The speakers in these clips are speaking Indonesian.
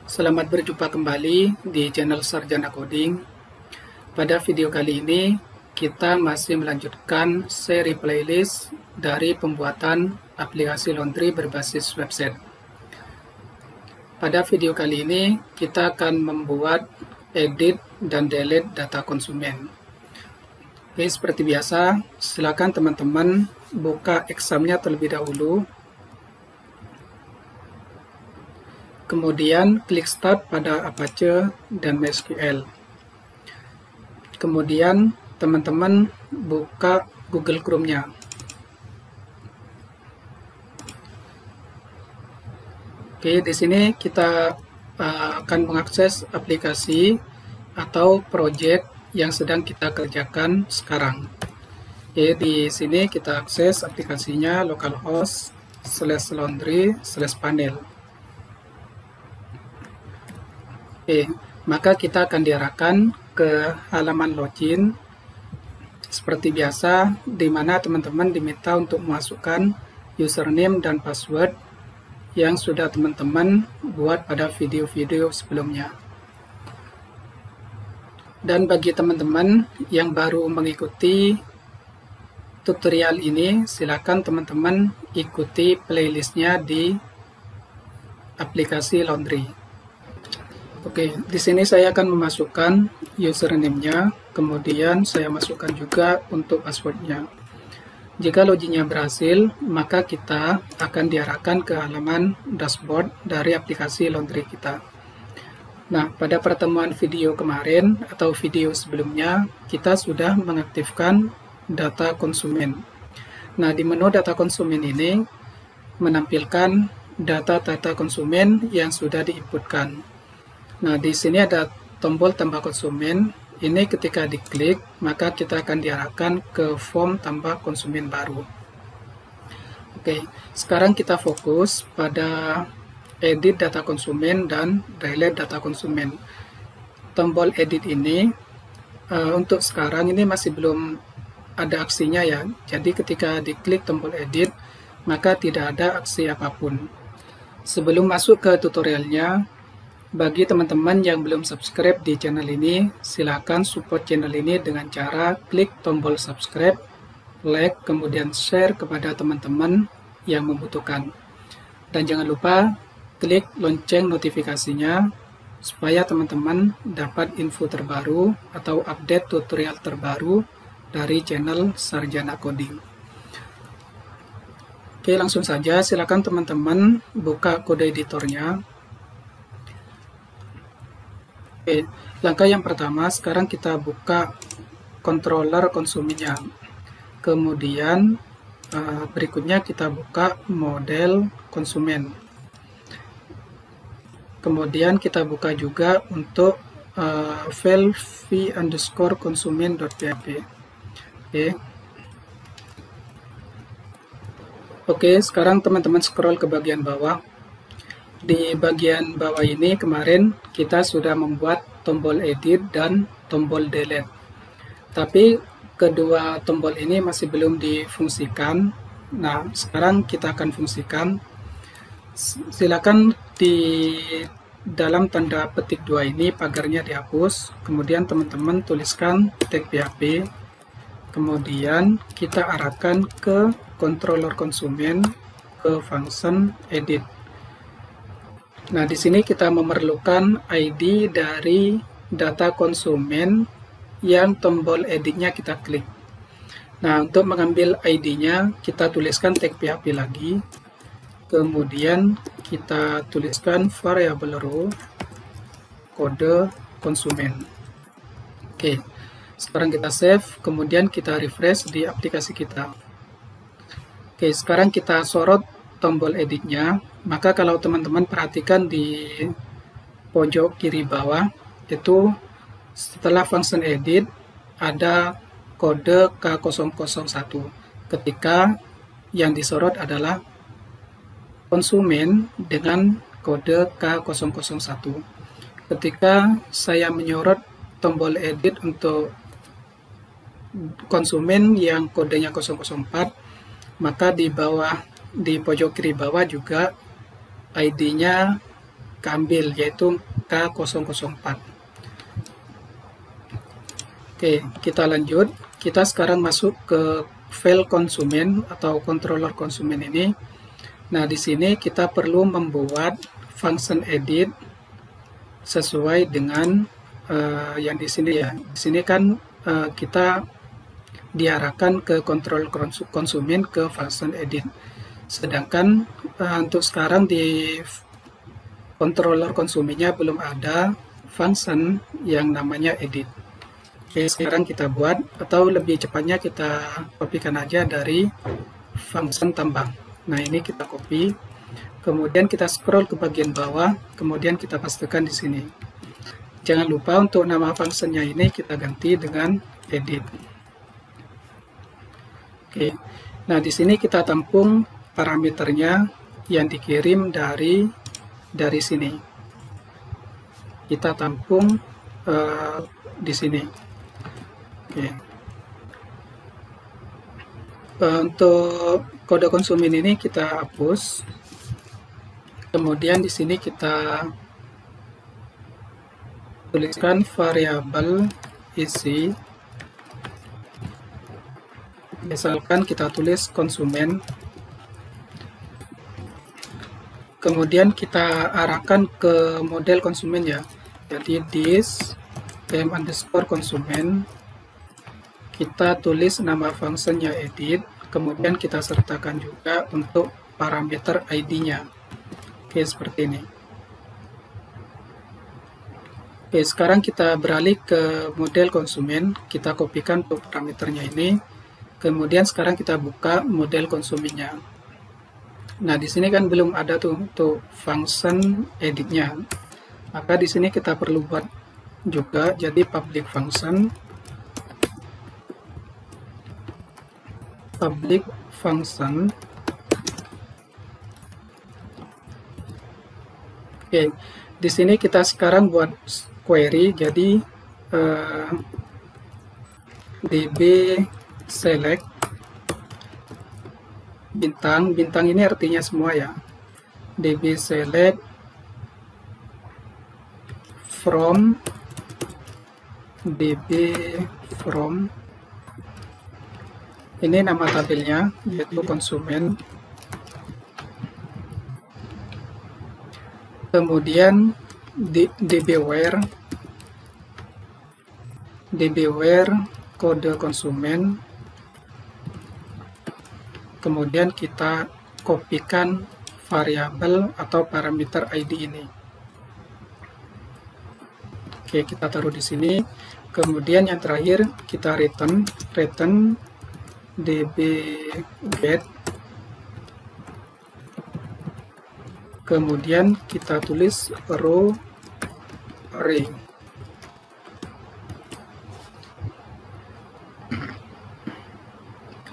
Selamat berjumpa kembali di channel Sarjana Coding. Pada video kali ini, kita masih melanjutkan seri playlist dari pembuatan aplikasi laundry berbasis website. Pada video kali ini, kita akan membuat edit dan delete data konsumen. Oke, seperti biasa, silakan teman-teman buka examnya terlebih dahulu. Kemudian klik Start pada Apache dan MySQL. Kemudian teman-teman buka Google Chrome-nya. Oke, di sini kita akan mengakses aplikasi atau project yang sedang kita kerjakan sekarang. Oke, di sini kita akses aplikasinya localhost/laundry/panel. Oke, maka kita akan diarahkan ke halaman login seperti biasa, di mana teman-teman diminta untuk memasukkan username dan password yang sudah teman-teman buat pada video-video sebelumnya. Dan bagi teman-teman yang baru mengikuti tutorial ini, silakan teman-teman ikuti playlistnya di aplikasi laundry. Oke, di sini saya akan memasukkan username-nya, kemudian saya masukkan juga untuk password-nya. Jika loginnya berhasil, maka kita akan diarahkan ke halaman dashboard dari aplikasi laundry kita. Nah, pada pertemuan video kemarin atau video sebelumnya, kita sudah mengaktifkan data konsumen. Nah, di menu data konsumen ini menampilkan data-data konsumen yang sudah diinputkan. Nah, di sini ada tombol tambah konsumen. Ini ketika diklik, maka kita akan diarahkan ke form tambah konsumen baru. Oke, sekarang kita fokus pada edit data konsumen dan delete data konsumen. Tombol edit ini untuk sekarang ini masih belum ada aksinya ya. Jadi ketika diklik tombol edit, maka tidak ada aksi apapun. Sebelum masuk ke tutorialnya, bagi teman-teman yang belum subscribe di channel ini, silakan support channel ini dengan cara klik tombol subscribe, like, kemudian share kepada teman-teman yang membutuhkan. Dan jangan lupa klik lonceng notifikasinya supaya teman-teman dapat info terbaru atau update tutorial terbaru dari channel Sarjana Coding. Oke, langsung saja silakan teman-teman buka kode editornya. Oke, langkah yang pertama, sekarang kita buka controller konsumennya. Kemudian berikutnya kita buka model konsumen. Kemudian kita buka juga untuk file v_konsumen.php. Oke, sekarang teman-teman scroll ke bagian bawah. Di bagian bawah ini kemarin kita sudah membuat tombol edit dan tombol delete. Tapi kedua tombol ini masih belum difungsikan. Nah, sekarang kita akan fungsikan. Silakan di dalam tanda petik 2 ini pagarnya dihapus. Kemudian teman-teman tuliskan tag PHP. Kemudian kita arahkan ke controller konsumen ke function edit. Nah, di sini kita memerlukan ID dari data konsumen yang tombol editnya kita klik. Nah, untuk mengambil ID-nya, kita tuliskan tag PHP lagi. Kemudian kita tuliskan variable row kode konsumen. Oke, sekarang kita save, kemudian kita refresh di aplikasi kita. Oke, sekarang kita sorot tombol editnya. Maka kalau teman-teman perhatikan di pojok kiri bawah, itu setelah function edit ada kode K001 ketika yang disorot adalah konsumen dengan kode K001. Ketika saya menyorot tombol edit untuk konsumen yang kodenya 004, maka di bawah, di pojok kiri bawah juga ID-nya keambil, yaitu K004. Oke, kita lanjut. Kita sekarang masuk ke file konsumen atau controller konsumen ini. Nah, di sini kita perlu membuat function edit sesuai dengan yang di sini ya. Di sini kan kita diarahkan ke control konsumen ke function edit. Sedangkan untuk sekarang di controller konsumennya belum ada function yang namanya edit. Oke, sekarang kita buat, atau lebih cepatnya kita kopikan aja dari function tambang. Nah, ini kita copy, kemudian kita scroll ke bagian bawah, kemudian kita pastikan di sini. Jangan lupa untuk nama functionnya ini kita ganti dengan edit. Oke, nah di sini kita tampung parameternya yang dikirim dari sini. Kita tampung di sini. Oke. Untuk kode konsumen ini kita hapus. Kemudian di sini kita tuliskan variabel isi. Misalkan kita tulis konsumen. Kemudian kita arahkan ke model konsumen ya. Jadi this m_konsumen. Kita tulis nama functionnya edit, kemudian kita sertakan juga untuk parameter ID-nya. Oke, seperti ini. Oke, sekarang kita beralih ke model konsumen, kita kopikan untuk parameternya ini. Kemudian sekarang kita buka model konsumennya. Nah, di sini kan belum ada tuh untuk function edit-nya. Maka di sini kita perlu buat juga, jadi public function Oke, di sini kita sekarang buat query, jadi db select bintang ini artinya semua ya, db select from ini nama tabelnya, yaitu konsumen. Kemudian dbware kode konsumen. Kemudian kita kopikan variabel atau parameter ID ini. Oke, kita taruh di sini. Kemudian yang terakhir kita return db get, kemudian kita tulis row array.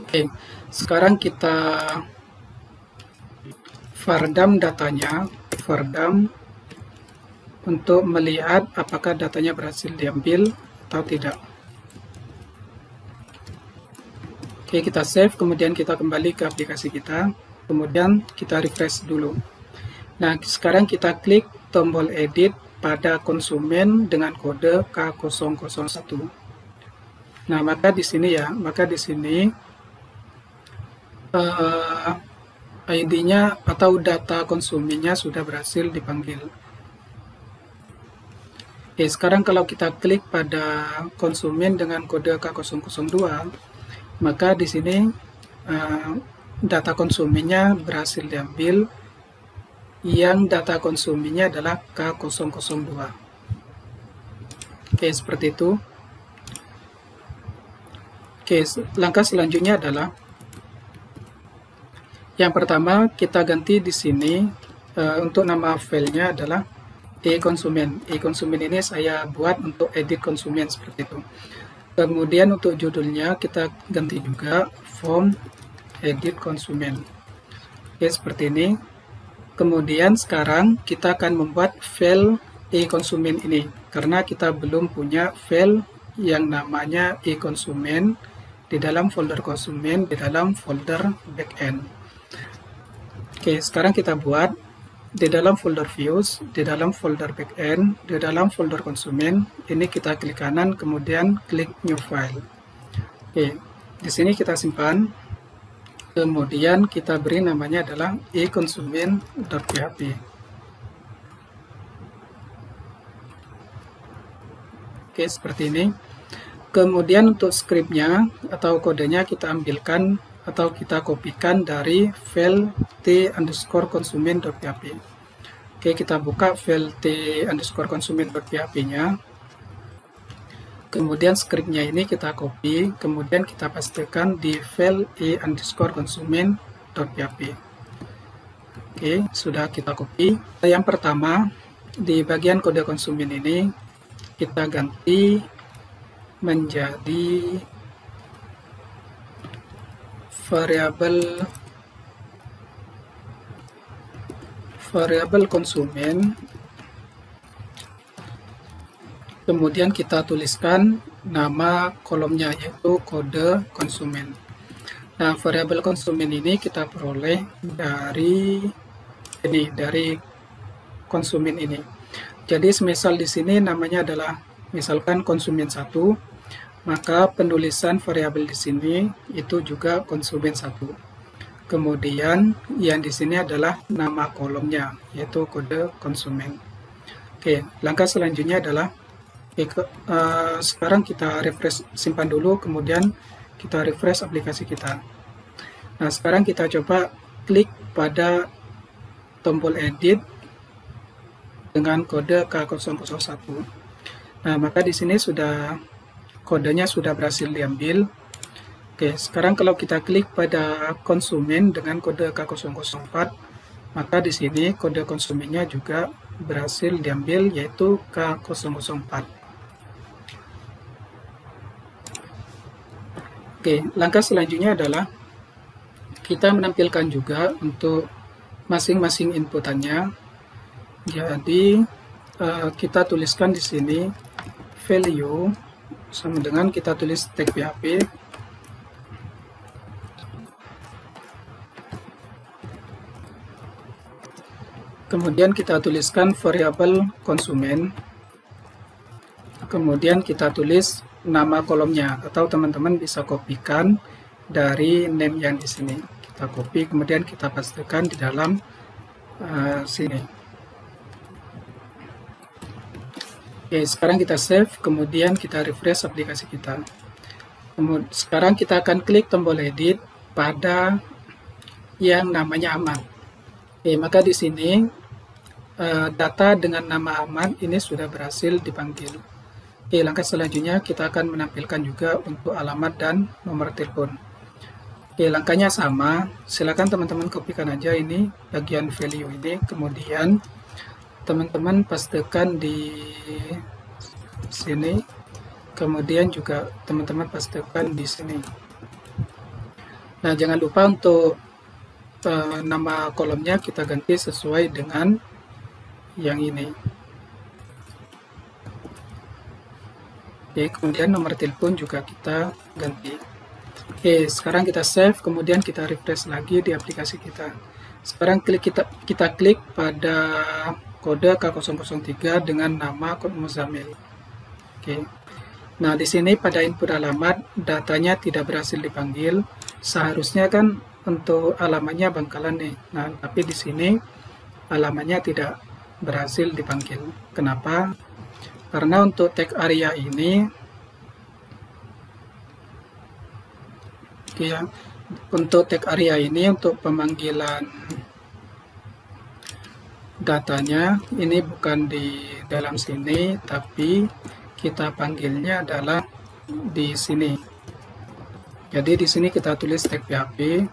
Oke, sekarang kita vardam datanya, untuk melihat apakah datanya berhasil diambil atau tidak. Oke, kita save, kemudian kita kembali ke aplikasi kita, kemudian kita refresh dulu. Nah, sekarang kita klik tombol edit pada konsumen dengan kode K001. Nah, maka di sini ID-nya atau data konsumennya sudah berhasil dipanggil. Oke, sekarang kalau kita klik pada konsumen dengan kode K002, maka di sini data konsumennya berhasil diambil, yang data konsumennya adalah K002. Oke, seperti itu. Oke, langkah selanjutnya adalah yang pertama kita ganti di sini untuk nama filenya adalah e-konsumen. E-konsumen ini saya buat untuk edit konsumen seperti itu. Kemudian untuk judulnya kita ganti juga form edit konsumen. Oke, seperti ini. Kemudian sekarang kita akan membuat file e-konsumen ini, karena kita belum punya file yang namanya e-konsumen di dalam folder konsumen, di dalam folder backend. Oke, sekarang kita buat. di dalam folder views, di dalam folder backend, di dalam folder konsumen, ini kita klik kanan, kemudian klik new file. Oke, di sini kita simpan, kemudian kita beri namanya adalah e-consumen.php. Oke, seperti ini. Kemudian untuk scriptnya atau kodenya kita ambilkan atau kita kopikan dari file t_consumen.php. Oke, kita buka file t_consumen.php-nya. Kemudian scriptnya ini kita copy, kemudian kita pastekan di file e_consumen.php. Oke, sudah kita copy. Yang pertama, di bagian kode konsumen ini kita ganti menjadi variabel konsumen, kemudian kita tuliskan nama kolomnya yaitu kode konsumen. Nah, variabel konsumen ini kita peroleh dari konsumen ini. Jadi semisal di sini namanya adalah misalkan konsumen 1, maka penulisan variabel di sini itu juga konsumen 1. Kemudian yang di sini adalah nama kolomnya, yaitu kode konsumen. Oke, langkah selanjutnya adalah sekarang kita refresh, simpan dulu, kemudian kita refresh aplikasi kita. Nah, sekarang kita coba klik pada tombol edit dengan kode K001. Nah, maka di sini kodenya sudah berhasil diambil. Oke, sekarang kalau kita klik pada konsumen dengan kode K004, maka di sini kode konsumennya juga berhasil diambil yaitu K004. Oke, langkah selanjutnya adalah kita menampilkan juga untuk masing-masing inputannya. Jadi kita tuliskan di sini value sama dengan kita tulis tag PHP. Kemudian kita tuliskan variabel konsumen. Kemudian kita tulis nama kolomnya, atau teman-teman bisa kopikan dari name yang di sini. Kita copy, kemudian kita pastekan di dalam sini. Oke, sekarang kita save, kemudian kita refresh aplikasi kita. Sekarang kita akan klik tombol edit pada yang namanya Ahmad. Oke, maka di sini data dengan nama Ahmad ini sudah berhasil dipanggil. Oke, langkah selanjutnya kita akan menampilkan juga untuk alamat dan nomor telepon. Oke, langkahnya sama. Silakan teman-teman kopikan aja ini bagian value ini, kemudian teman-teman pastekan di sini, kemudian juga teman-teman pastekan di sini. Nah, jangan lupa untuk nama kolomnya kita ganti sesuai dengan yang ini. Oke, kemudian nomor telepon juga kita ganti. Oke, sekarang kita save, kemudian kita refresh lagi di aplikasi kita. Sekarang kita klik pada kode K003 dengan nama Kod Muzamil. Oke. Nah, di sini pada input alamat datanya tidak berhasil dipanggil. Seharusnya kan untuk alamatnya Bangkalan nih. Nah, tapi di sini alamatnya tidak berhasil dipanggil. Kenapa? Karena untuk tag area ini, ya, untuk tag area ini untuk pemanggilan datanya ini bukan di dalam sini, tapi kita panggilnya adalah di sini. Jadi di sini kita tulis tag PHP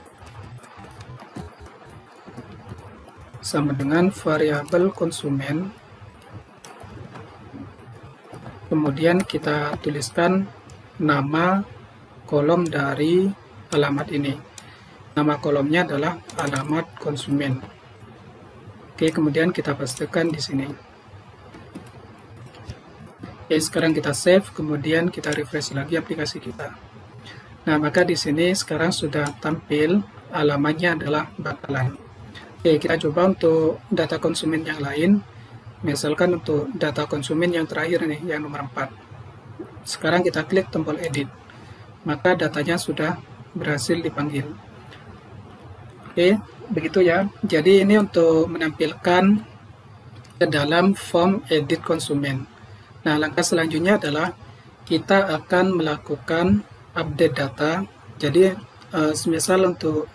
sama dengan variabel konsumen. Kemudian kita tuliskan nama kolom dari alamat ini. Nama kolomnya adalah alamat konsumen. Oke, kemudian kita pastekan di sini. Oke, sekarang kita save, kemudian kita refresh lagi aplikasi kita. Nah, maka di sini sekarang sudah tampil alamatnya adalah Bangkalan. Oke, kita coba untuk data konsumen yang lain. Misalkan untuk data konsumen yang terakhir nih, yang nomor 4. Sekarang kita klik tombol edit. Maka datanya sudah berhasil dipanggil. Oke, begitu ya. Jadi ini untuk menampilkan ke dalam form edit konsumen. Nah, langkah selanjutnya adalah kita akan melakukan update data. Jadi, semisal untuk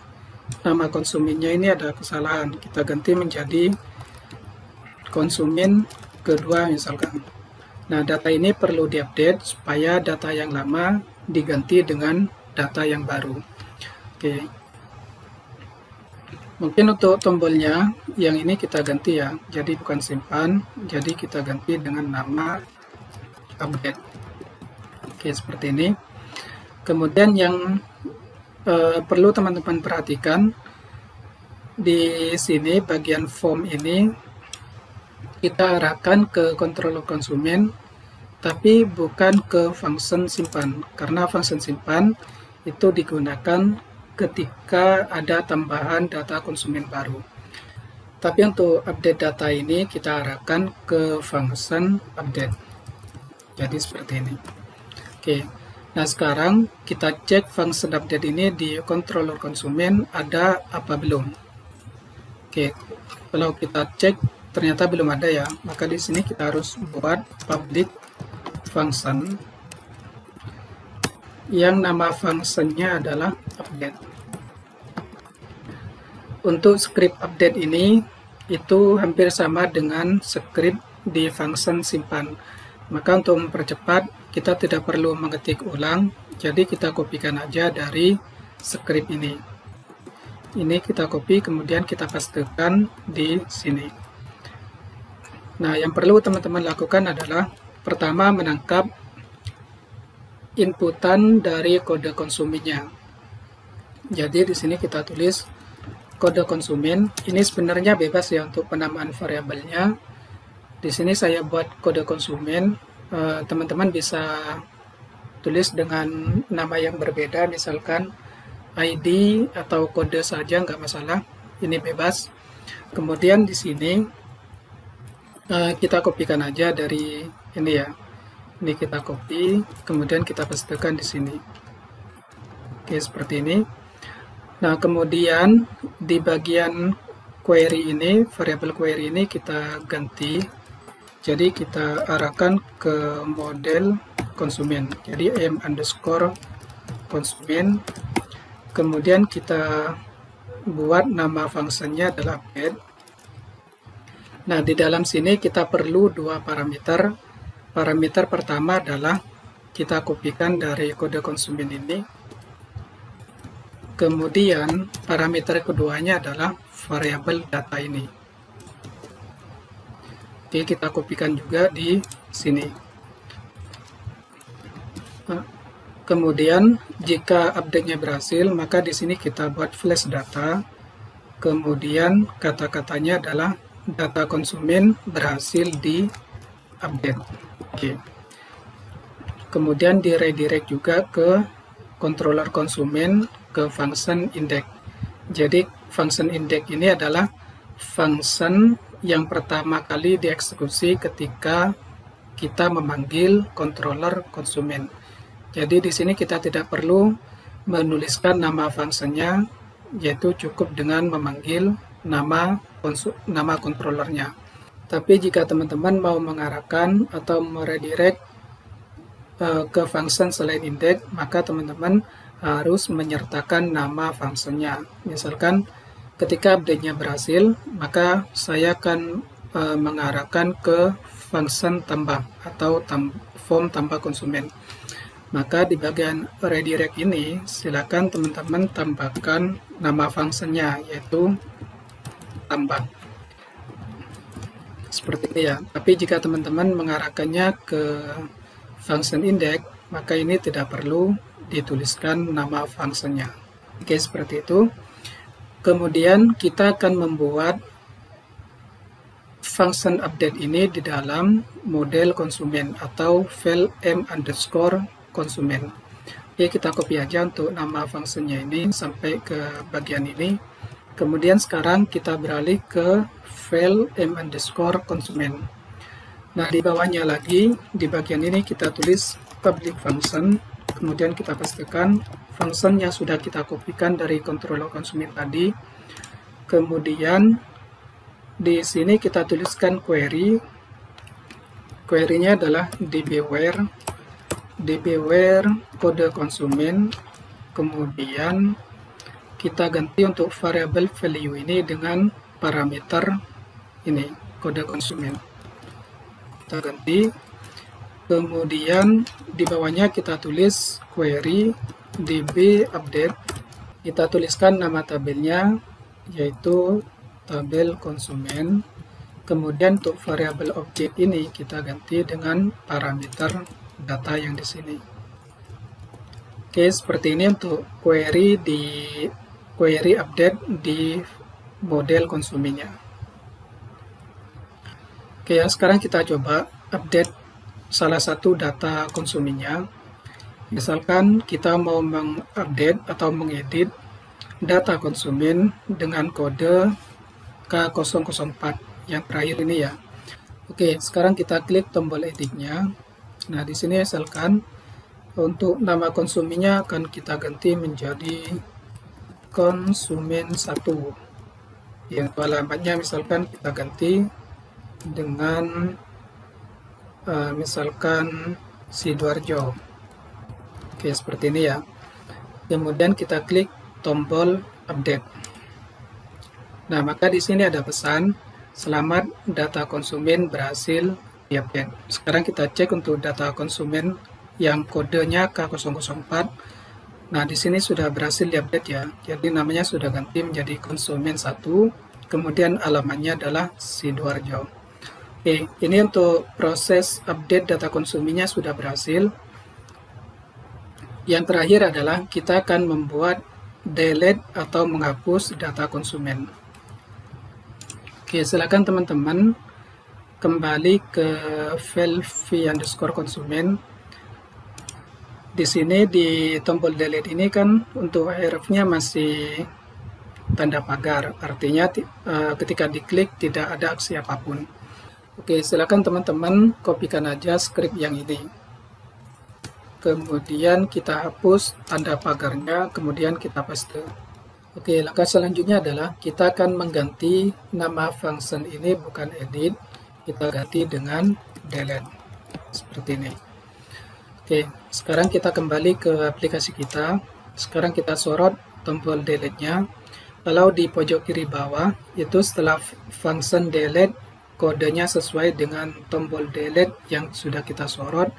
nama konsumennya ini ada kesalahan, kita ganti menjadi konsumen kedua misalkan. Nah, data ini perlu diupdate supaya data yang lama diganti dengan data yang baru. Oke. Mungkin untuk tombolnya yang ini kita ganti ya. Jadi bukan simpan, jadi kita ganti dengan nama update. Oke, seperti ini. Kemudian yang perlu teman-teman perhatikan di sini bagian form ini kita arahkan ke controller konsumen tapi bukan ke function simpan, karena function simpan itu digunakan ketika ada tambahan data konsumen baru. Tapi untuk update data ini kita arahkan ke function update. Jadi seperti ini. Oke. Nah, sekarang kita cek function update ini di controller konsumen ada apa belum. Oke, kalau kita cek ternyata belum ada ya, maka di sini kita harus buat public function yang nama functionnya adalah update. Untuk script update ini itu hampir sama dengan script di function simpan. Maka untuk mempercepat kita tidak perlu mengetik ulang, jadi kita kopikan aja dari script ini. Ini kita copy, kemudian kita pastekan di sini. Nah, yang perlu teman-teman lakukan adalah pertama menangkap inputan dari kode konsumennya. Jadi di sini kita tulis kode konsumen. Ini sebenarnya bebas ya untuk penamaan variabelnya. Di sini saya buat kode konsumen. Teman-teman bisa tulis dengan nama yang berbeda, misalkan ID atau kode saja nggak masalah. Ini bebas. Kemudian di sini kita kopikan aja dari ini ya. Ini kita copy, kemudian kita pastekan di sini. Oke, seperti ini. Nah, kemudian di bagian query ini, variabel query ini kita ganti. Jadi kita arahkan ke model konsumen. Jadi m_konsumen. Kemudian kita buat nama fungsinya adalah update. Nah, di dalam sini kita perlu dua parameter. Parameter pertama adalah kita kopikan dari kode konsumen ini. Kemudian parameter keduanya adalah variabel data ini. Oke, kita kopikan juga di sini. Kemudian jika update-nya berhasil, maka di sini kita buat flash data. Kemudian kata-katanya adalah data konsumen berhasil di update. Oke. Kemudian di redirect juga ke controller konsumen ke function index. Jadi function index ini adalah function yang pertama kali dieksekusi ketika kita memanggil controller konsumen. Jadi di sini kita tidak perlu menuliskan nama fungsinya, yaitu cukup dengan memanggil nama controllernya. Tapi jika teman-teman mau mengarahkan atau meredirect ke function selain index, maka teman-teman harus menyertakan nama fungsinya. Misalkan ketika update-nya berhasil, maka saya akan mengarahkan ke function tambah atau form tambah konsumen. Maka di bagian redirect ini, silakan teman-teman tambahkan nama fungsinya, yaitu tambah. Seperti ini ya. Tapi jika teman-teman mengarahkannya ke function index, maka ini tidak perlu dituliskan nama fungsinya. Oke, seperti itu. Kemudian kita akan membuat function update ini di dalam model konsumen atau file m_konsumen. Oke, kita copy aja untuk nama fungsinya ini sampai ke bagian ini. Kemudian sekarang kita beralih ke file m_consumen. Nah, di bawahnya lagi, di bagian ini kita tulis public function, kemudian kita pastikan function yang sudah kita kopikan dari controller konsumen tadi. Kemudian di sini kita tuliskan query. Query-nya adalah dbware kode konsumen. Kemudian kita ganti untuk variable value ini dengan parameter ini, kode konsumen. Kita ganti. Kemudian di bawahnya kita tulis query db update. Kita tuliskan nama tabelnya, yaitu tabel konsumen. Kemudian untuk variable objek ini kita ganti dengan parameter data yang di sini. Oke, seperti ini untuk query update di model konsumennya. Oke, sekarang kita coba update salah satu data konsumennya. Misalkan kita mau mengupdate atau mengedit data konsumen dengan kode K004 yang terakhir ini ya. Oke, sekarang kita klik tombol editnya. Nah, di sini misalkan untuk nama konsumennya akan kita ganti menjadi konsumen 1. Yang alamatnya misalkan kita ganti dengan misalkan Sidoarjo. Oke, seperti ini ya. Kemudian kita klik tombol update. Nah, maka di sini ada pesan, selamat data konsumen berhasil diupdate. Sekarang kita cek untuk data konsumen yang kodenya K004. Nah, di sini sudah berhasil diupdate ya. Jadi namanya sudah ganti menjadi konsumen 1. Kemudian alamatnya adalah Sidoarjo. Oke, ini untuk proses update data konsumennya sudah berhasil. Yang terakhir adalah kita akan membuat delete atau menghapus data konsumen. Oke, silakan teman-teman kembali ke file v_consumen. Di sini di tombol delete ini kan untuk hurufnya masih tanda pagar, artinya ketika diklik tidak ada aksi apapun. Oke, silakan teman-teman kopikan aja script yang ini. Kemudian kita hapus tanda pagarnya, kemudian kita paste. Oke, langkah selanjutnya adalah kita akan mengganti nama function ini, bukan edit, kita ganti dengan delete. Seperti ini. Oke, sekarang kita kembali ke aplikasi kita. Sekarang kita sorot tombol delete-nya. Kalau di pojok kiri bawah, itu setelah function delete, kodenya sesuai dengan tombol delete yang sudah kita sorot.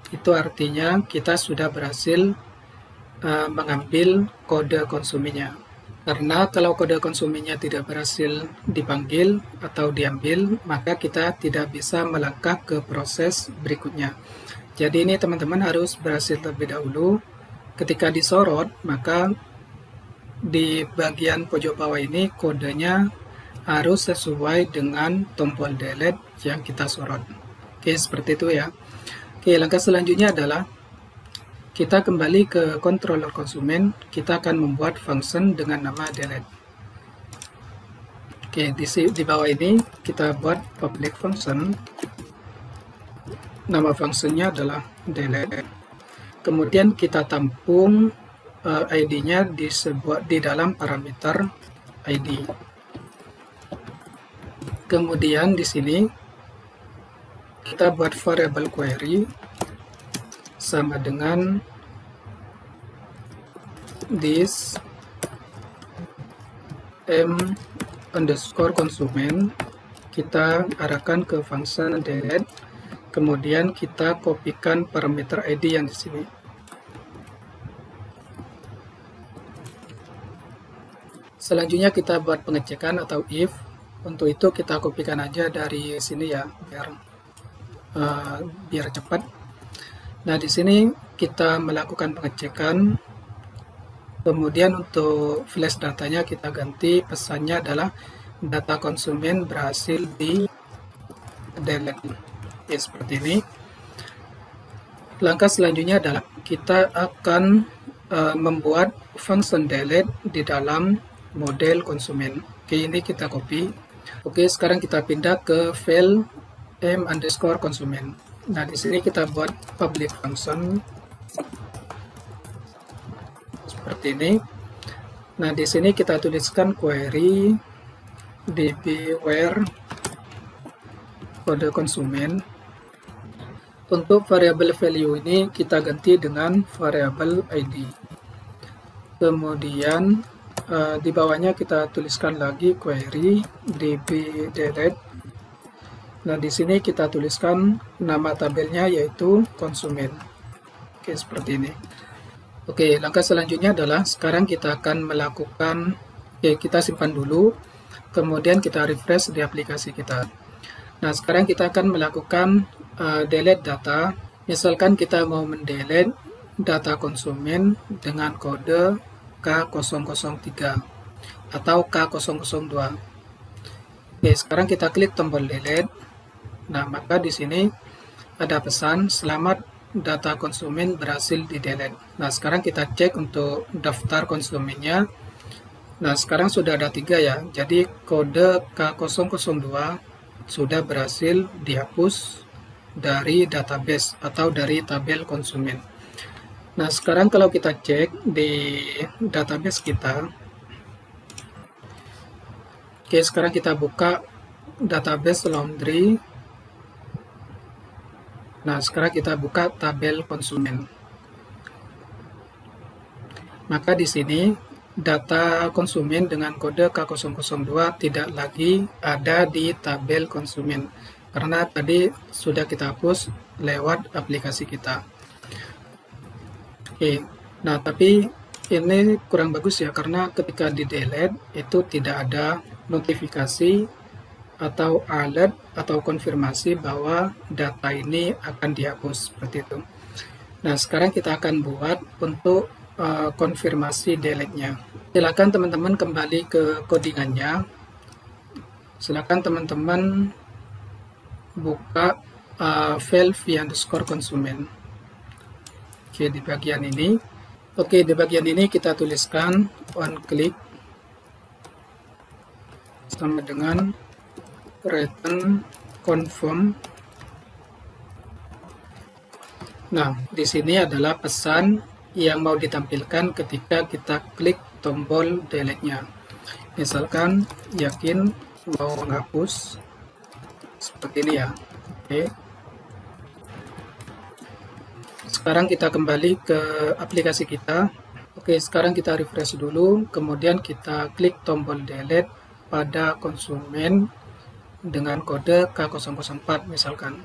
Itu artinya kita sudah berhasil mengambil kode konsumennya. Karena kalau kode konsumennya tidak berhasil dipanggil atau diambil, maka kita tidak bisa melangkah ke proses berikutnya. Jadi ini teman-teman harus berhasil terlebih dahulu. Ketika disorot, maka di bagian pojok bawah ini kodenya harus sesuai dengan tombol delete yang kita sorot. Oke, seperti itu ya. Oke, langkah selanjutnya adalah kita kembali ke controller konsumen. Kita akan membuat function dengan nama delete. Oke, di bawah ini kita buat public function. Nama fungsinya adalah delete. Kemudian kita tampung ID-nya di dalam parameter ID. Kemudian di sini kita buat variable query sama dengan this m_consumen. Kita arahkan ke function delete. Kemudian kita kopikan parameter ID yang di sini. Selanjutnya kita buat pengecekan atau if. Untuk itu kita kopikan aja dari sini ya, biar cepat. Nah, di sini kita melakukan pengecekan. Kemudian untuk flash datanya kita ganti, pesannya adalah data konsumen berhasil di delete. Ya, seperti ini. Langkah selanjutnya adalah kita akan membuat function delete di dalam model konsumen. Oke, ini kita copy. Oke, sekarang kita pindah ke file m_konsumen. Nah, di sini kita buat public function seperti ini. Nah, di sini kita tuliskan query db where kode konsumen. Untuk variabel value ini kita ganti dengan variabel ID. Kemudian di bawahnya kita tuliskan lagi query db delete. Nah, di sini kita tuliskan nama tabelnya yaitu konsumen. Oke, seperti ini. Oke, langkah selanjutnya adalah sekarang kita akan melakukan, kita simpan dulu, kemudian kita refresh di aplikasi kita. Nah, sekarang kita akan melakukan delete data. Misalkan kita mau mendelete data konsumen dengan kode K003 atau K002. Oke, sekarang kita klik tombol delete. Nah, maka di sini ada pesan selamat data konsumen berhasil di delete. Nah, sekarang kita cek untuk daftar konsumennya. Nah, sekarang sudah ada 3 ya. Jadi kode K002 sudah berhasil dihapus dari database atau dari tabel konsumen. Nah, sekarang kalau kita cek di database kita. Oke, sekarang kita buka database laundry. Nah, sekarang kita buka tabel konsumen. Maka di sini data konsumen dengan kode K002 tidak lagi ada di tabel konsumen karena tadi sudah kita hapus lewat aplikasi kita. Oke, nah tapi ini kurang bagus ya karena ketika di delete itu tidak ada notifikasi atau alert atau konfirmasi bahwa data ini akan dihapus seperti itu. Nah, sekarang kita akan buat untuk konfirmasi delete-nya. Silakan teman-teman kembali ke codingannya. Silakan teman-teman buka file v_konsumen. Oke, di bagian ini. Oke, di bagian ini kita tuliskan on click sama dengan return confirm. Nah, di sini adalah pesan yang mau ditampilkan ketika kita klik tombol delete-nya. Misalkan yakin mau menghapus seperti ini ya. Oke. Sekarang kita kembali ke aplikasi kita. Oke, sekarang kita refresh dulu, kemudian kita klik tombol delete pada konsumen dengan kode K004 misalkan.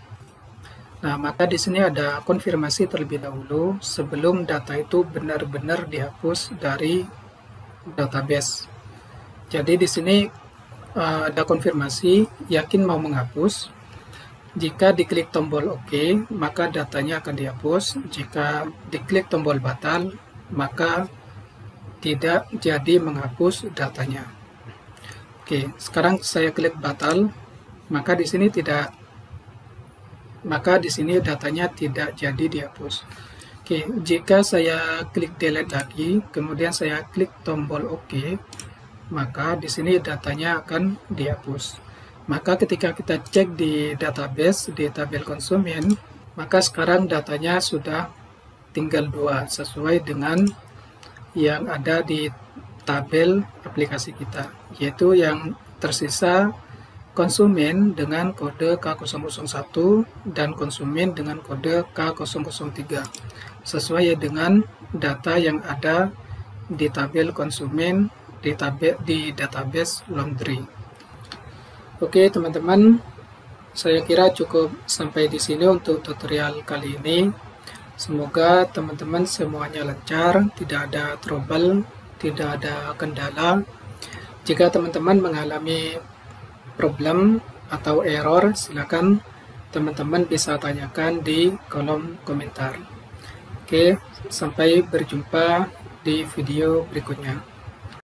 Nah, maka di sini ada konfirmasi terlebih dahulu sebelum data itu benar-benar dihapus dari database. Jadi di sini ada konfirmasi yakin mau menghapus. Jika diklik tombol OK, maka datanya akan dihapus. Jika diklik tombol batal, maka tidak jadi menghapus datanya. Oke, sekarang saya klik batal, maka di sini datanya tidak jadi dihapus. Oke, jika saya klik delete lagi, kemudian saya klik tombol OK, maka di sini datanya akan dihapus. Maka ketika kita cek di database, di tabel konsumen, maka sekarang datanya sudah tinggal 2 sesuai dengan yang ada di tabel aplikasi kita, yaitu yang tersisa konsumen dengan kode K001 dan konsumen dengan kode K003 sesuai dengan data yang ada di tabel konsumen di database laundry. Oke teman-teman, saya kira cukup sampai di sini untuk tutorial kali ini. Semoga teman-teman semuanya lancar, tidak ada trouble, tidak ada kendala. Jika teman-teman mengalami problem atau error, silakan teman-teman bisa tanyakan di kolom komentar. Oke, sampai berjumpa di video berikutnya.